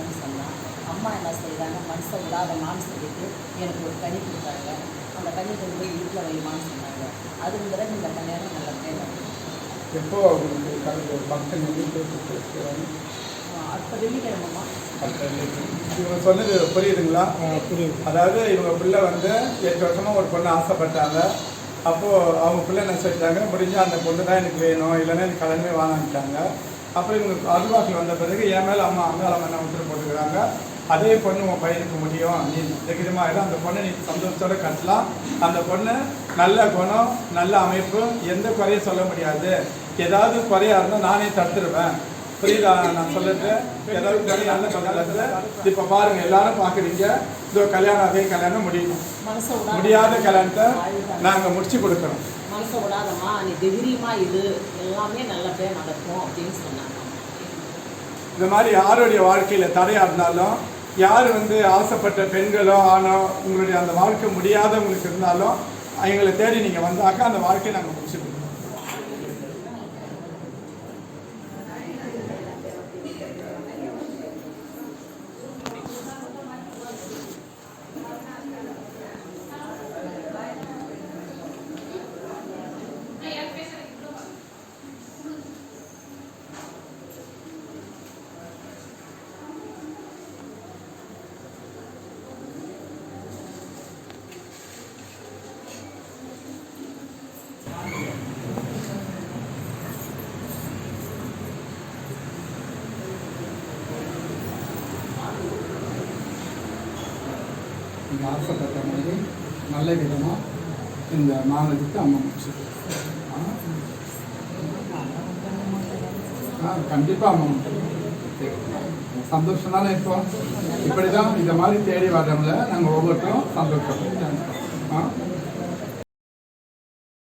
பண்ணணும்னு சொன்னான். அம்மா என்ன செய்கிறாங்க, மனசை விடாத மாம்சத்துக்கு எனக்கு ஒரு கனி கொடுத்தாங்க. அந்த கனி கொண்டு போய் வீட்டில் வைமான்னு சொன்னாங்க. அதுக்கு பிறகு இந்த கல்யாணம் நல்லபடியாக நடக்கும். எப்போ உங்களுக்கு ஃபங்க்ஷன் அடுத்த வெள்ளிக்கிழமைமா. இவங்க சொன்னது புரியுதுங்களா? புரியுது. அதாவது இவங்க பிள்ளை வந்து 8 வருஷமாக ஒரு பொண்ணு ஆசைப்பட்டாங்க. அப்போது அவங்க பிள்ளை என்ன சொல்லிட்டாங்க, முடிஞ்சால் அந்த பொண்ணு தான் எனக்கு வேணும், இல்லைன்னா எனக்கு கல்யாணமே வாங்கிட்டாங்க. அப்புறம் இவங்க அருள்வாக்கில் வந்த பிறகு என் மேலே அம்மா என்ன உத்தரவு போட்டுக்கிறாங்க, அதே பொண்ணு உன் பையனுக்கு முடியும், நீ தைரியமாக அந்த பொண்ணை நீ சந்தோஷத்தோடு கட்டலாம். அந்த பொண்ணு நல்ல குணம், நல்ல அமைப்பு, எந்த குறையும் சொல்ல முடியாது. ஏதாவது குறையா இருந்தால் நானே தடுத்துருவேன். புரியுதா நான் சொல்லுறது? ஏதாவது குறை நல்ல சொல்லாது. இப்போ பாருங்கள், எல்லாரும் பார்க்குறீங்க, இதோ கல்யாணம் அதே கல்யாணம் முடியணும். முடியாத கல்யாணத்தை நாங்கள் முடிச்சு கொடுக்குறோம். மனசை விடாதம்மா, நீ தைரியமாக இது எல்லாமே நல்லபடியாக நடக்கும் அப்படின்னு சொன்னாங்க. இந்த மாதிரி யாருடைய வாழ்க்கையில் தடையாக இருந்தாலும், யார் ஆசைப்பட்ட பெண்களோ ஆணோ உங்களுடைய அந்த வாழ்க்கை முடியாதவங்களுக்கு இருந்தாலும் எங்களை தேடி நீங்கள் வந்தாக்கா அந்த வாழ்க்கையை நாங்கள் முடிச்சு கொடுக்குறோம். நீங்கள் ஆசைப்பட்ட மாதிரி நல்ல விதமாக இந்த மாணவிக்கு அம்மா முடிச்சுட்டு கண்டிப்பாக அம்மா சந்தோஷம் தானே. இப்போ இப்படி தான் இந்த மாதிரி தேடி வர்றவங்கள நாங்கள் ஒவ்வொருத்தரும் சந்தோஷப்படுறோம்.